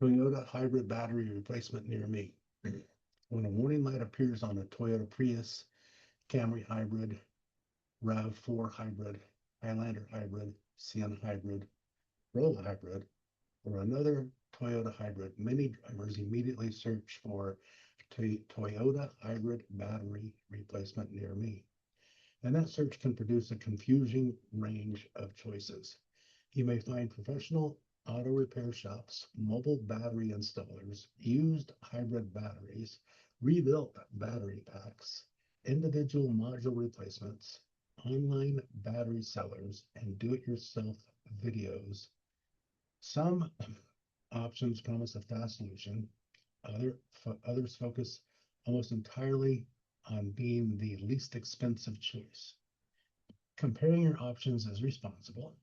Toyota hybrid battery replacement near me. When a warning light appears on a Toyota Prius, Camry Hybrid, RAV4 Hybrid, Highlander Hybrid, Sienna Hybrid, Corolla Hybrid, or another Toyota Hybrid, many drivers immediately search for Toyota hybrid battery replacement near me. And that search can produce a confusing range of choices. You may find professional auto repair shops, mobile battery installers, used hybrid batteries, rebuilt battery packs, individual module replacements, online battery sellers, and do it yourself videos. Some options promise a fast solution, others focus almost entirely on being the least expensive choice. Comparing your options is responsible.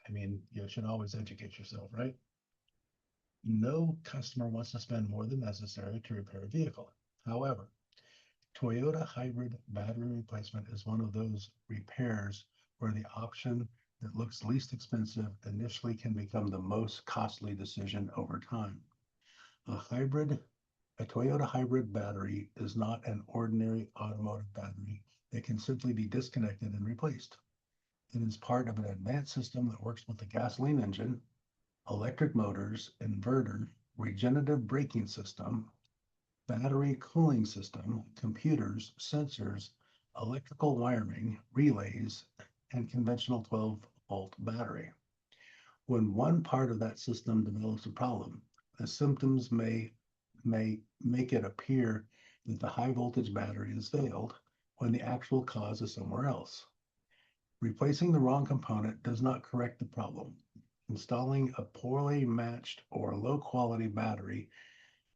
I mean, you should always educate yourself, right? No customer wants to spend more than necessary to repair a vehicle. However, Toyota hybrid battery replacement is one of those repairs where the option that looks least expensive initially can become the most costly decision over time. A hybrid, a Toyota hybrid battery is not an ordinary automotive battery that can simply be disconnected and replaced. It is part of an advanced system that works with the gasoline engine, electric motors, inverter, regenerative braking system, battery cooling system, computers, sensors, electrical wiring, relays, and conventional 12-volt battery. When one part of that system develops a problem, the symptoms may make it appear that the high voltage battery has failed when the actual cause is somewhere else. Replacing the wrong component does not correct the problem. Installing a poorly matched or low quality battery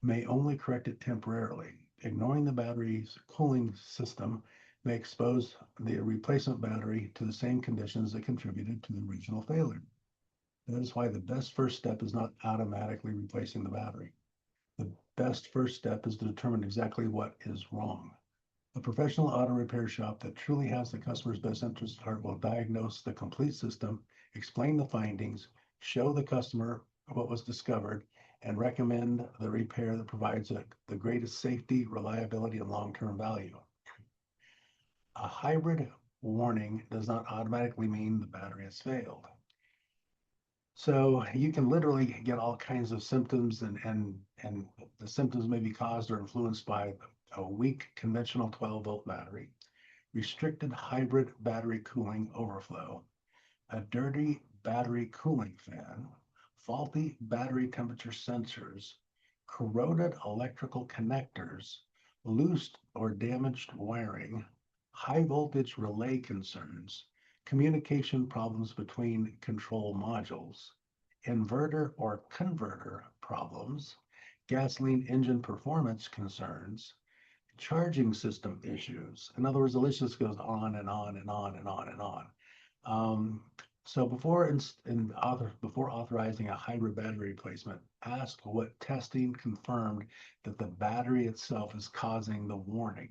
may only correct it temporarily. Ignoring the battery's cooling system may expose the replacement battery to the same conditions that contributed to the original failure. That is why the best first step is not automatically replacing the battery. The best first step is to determine exactly what is wrong. A professional auto repair shop that truly has the customer's best interest at heart will diagnose the complete system, explain the findings, show the customer what was discovered, and recommend the repair that provides the greatest safety, reliability, and long-term value. A hybrid warning does not automatically mean the battery has failed. So you can literally get all kinds of symptoms, and the symptoms may be caused or influenced by a weak conventional 12-volt battery, restricted hybrid battery cooling overflow, a dirty battery cooling fan, faulty battery temperature sensors, corroded electrical connectors, loose or damaged wiring, high voltage relay concerns, communication problems between control modules, inverter or converter problems, gasoline engine performance concerns, charging system issues. In other words, the list just goes on and on and on and on and on. Um, so before authorizing a hybrid battery replacement, ask what testing confirmed that the battery itself is causing the warning.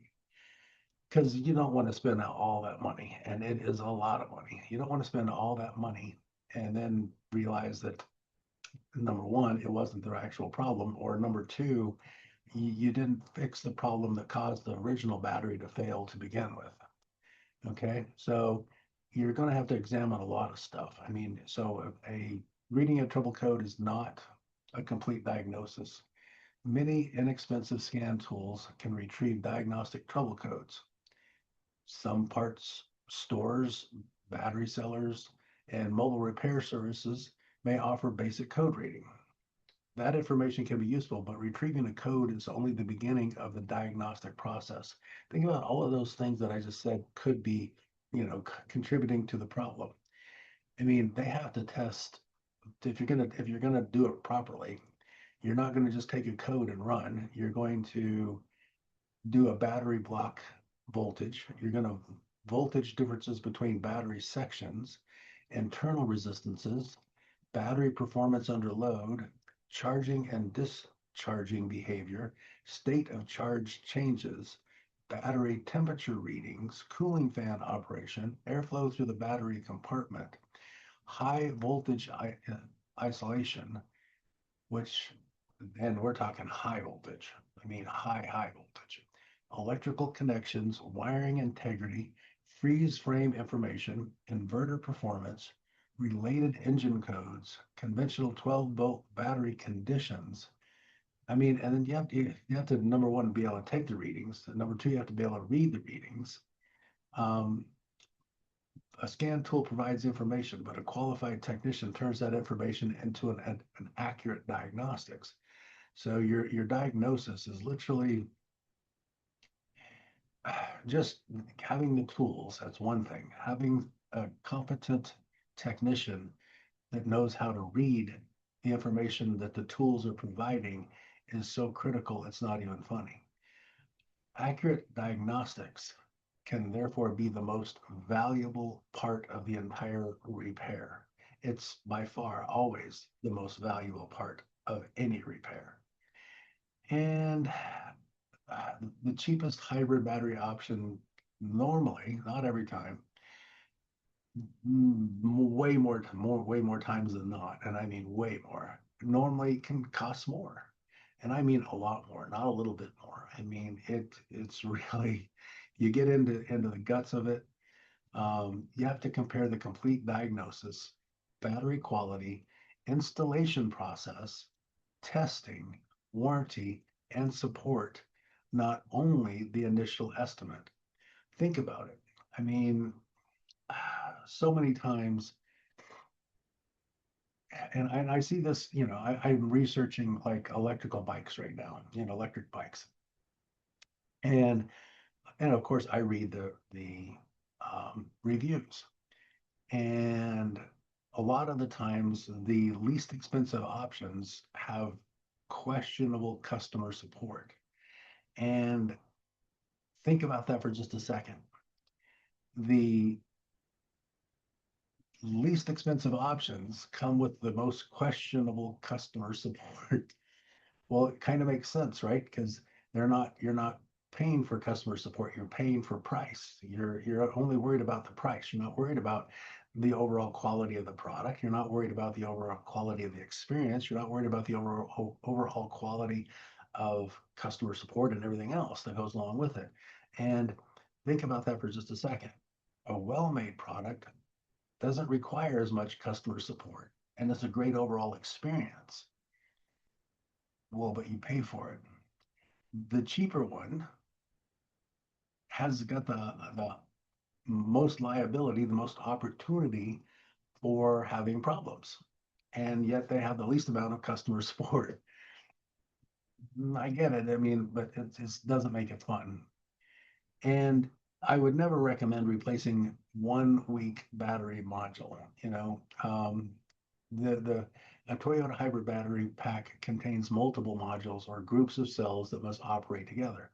Because you don't want to spend all that money, and it is a lot of money. You don't want to spend all that money and then realize that number one, it wasn't their actual problem, or number two, you didn't fix the problem that caused the original battery to fail to begin with. Okay, so you're going to have to examine a lot of stuff. I mean, so a reading a trouble code is not a complete diagnosis. Many inexpensive scan tools can retrieve diagnostic trouble codes. Some parts stores, battery sellers, and mobile repair services may offer basic code reading. That information can be useful, but retrieving a code is only the beginning of the diagnostic process. Think about all of those things that I just said could be, contributing to the problem. I mean, they have to test if you're gonna do it properly. You're not going to just take a code and run. You're going to do a battery block voltage. You're going to voltage differences between battery sections, internal resistances, battery performance under load, charging and discharging behavior, state of charge changes, battery temperature readings, cooling fan operation, airflow through the battery compartment, high voltage isolation, which and we're talking high voltage. I mean, high voltage. Electrical connections, wiring integrity, freeze frame information, inverter performance, related engine codes, conventional 12-volt battery conditions. I mean, and then you have to, number one, be able to take the readings. Number two, you have to be able to read the readings. Um, a scan tool provides information, but a qualified technician turns that information into an accurate diagnostics. So your diagnosis is literally just having the tools. That's one thing. Having a competent technician that knows how to read the information that the tools are providing is so critical, it's not even funny. Accurate diagnostics can therefore be the most valuable part of the entire repair. It's by far always the most valuable part of any repair. And the cheapest hybrid battery option normally, not every time, way more times than not, and I mean way more, normally can cost more. And I mean a lot more, not a little bit more. I mean it's really, you get into the guts of it. You have to compare the complete diagnosis, battery quality, installation process, testing, warranty, and support, not only the initial estimate. Think about it. I mean, so many times, and I see this, I'm researching like electrical bikes right now, electric bikes. And of course I read the reviews. And a lot of the times the least expensive options have questionable customer support. And think about that for just a second. The least expensive options come with the most questionable customer support. Well, it kind of makes sense, right? Because you're not paying for customer support, you're paying for price. You're only worried about the price. You're not worried about the overall quality of the product. You're not worried about the overall quality of the experience. You're not worried about the overall quality of customer support and everything else that goes along with it. And think about that for just a second. A well-made product doesn't require as much customer support, and it's a great overall experience. Well, but you pay for it. The cheaper one has got the most liability, the most opportunity for having problems, and yet they have the least amount of customer support. I get it. I mean, but it doesn't make it fun. And I would never recommend replacing one weak battery module. The a Toyota hybrid battery pack contains multiple modules or groups of cells that must operate together.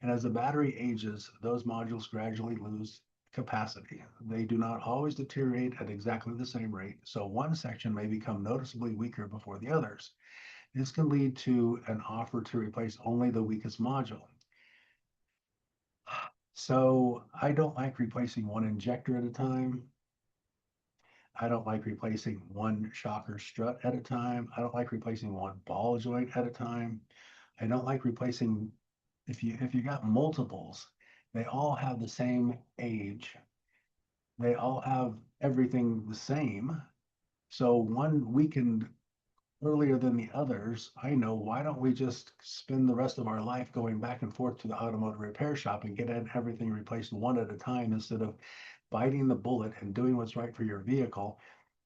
And as the battery ages, those modules gradually lose capacity. They do not always deteriorate at exactly the same rate, so one section may become noticeably weaker before the others. This can lead to an offer to replace only the weakest module. So I don't like replacing one injector at a time. I don't like replacing one shocker strut at a time. I don't like replacing one ball joint at a time. I don't like replacing, if you got multiples, they all have the same age. They all have everything the same. So one weakened earlier than the others. I know, why don't we just spend the rest of our life going back and forth to the automotive repair shop and get everything replaced one at a time, instead of biting the bullet and doing what's right for your vehicle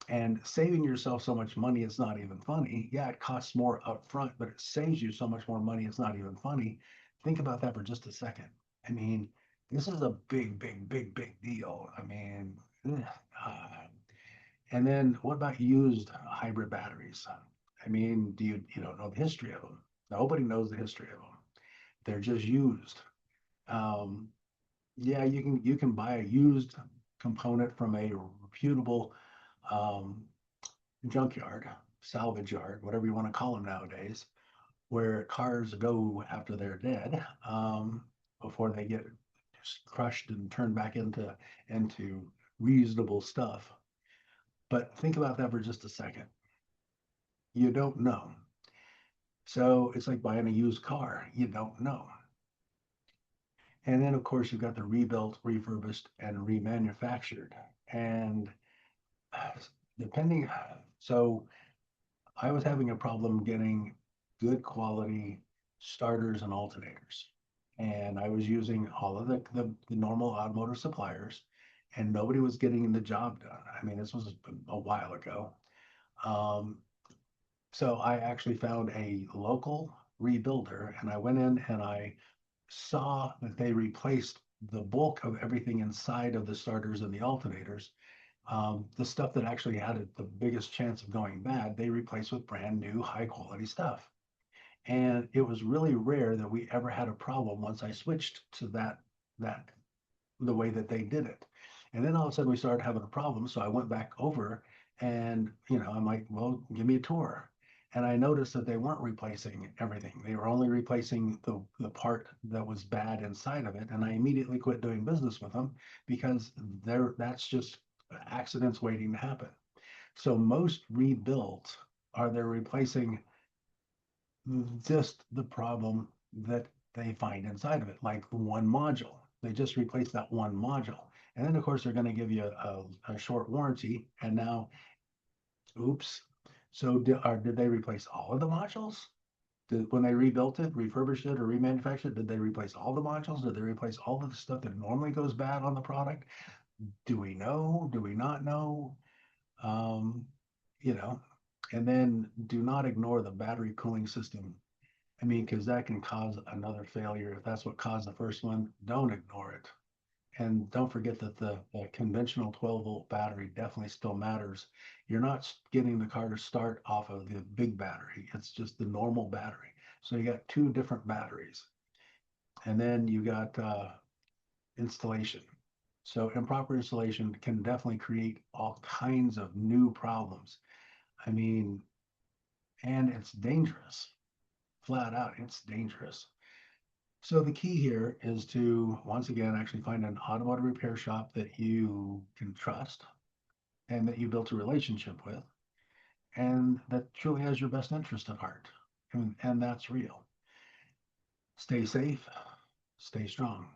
and saving yourself so much money, it's not even funny. Yeah, it costs more up front, but it saves you so much more money, it's not even funny. Think about that for just a second. I mean, this is a big deal. I mean, and then what about used hybrid batteries? I mean, you don't know the history of them? Nobody knows the history of them. They're just used. Um, yeah, you can buy a used component from a reputable um, junkyard, salvage yard, whatever you want to call them nowadays, where cars go after they're dead, before they get crushed and turned back into reasonable stuff. But think about that for just a second. You don't know. So it's like buying a used car. You don't know. And then, of course, you've got the rebuilt, refurbished, and remanufactured. And depending, so I was having a problem getting good quality starters and alternators. And I was using all of the normal automotive suppliers, and nobody was getting the job done. I mean, this was a while ago. Um, so I actually found a local rebuilder, and I went in and I saw that they replaced the bulk of everything inside of the starters and the alternators. The stuff that actually had the biggest chance of going bad, they replaced with brand new high quality stuff. And it was really rare that we ever had a problem once I switched to that the way that they did it. And then all of a sudden we started having a problem. So I went back over and, I'm like, well, give me a tour. And I noticed that they weren't replacing everything. They were only replacing the part that was bad inside of it. And I immediately quit doing business with them because that's just accidents waiting to happen. So most rebuilds they're replacing just the problem that they find inside of it, like one module. They just replace that one module. And then, of course, they're going to give you a short warranty. And now, oops. So did they replace all of the modules? When they rebuilt it, refurbished it, or remanufactured it, did they replace all the modules? Did they replace all of the stuff that normally goes bad on the product? Do we know? Do we not know? Um, you know, and then do not ignore the battery cooling system. I mean, because that can cause another failure. If that's what caused the first one, don't ignore it. And don't forget that the conventional 12-volt battery definitely still matters. You're not getting the car to start off of the big battery. It's just the normal battery. So you got two different batteries. And then you got installation. So improper installation can definitely create all kinds of new problems. I mean, and it's dangerous. Flat out, it's dangerous. So the key here is to, once again, actually find an automotive repair shop that you can trust and that you built a relationship with and that truly has your best interest at heart. And that's real. Stay safe, stay strong.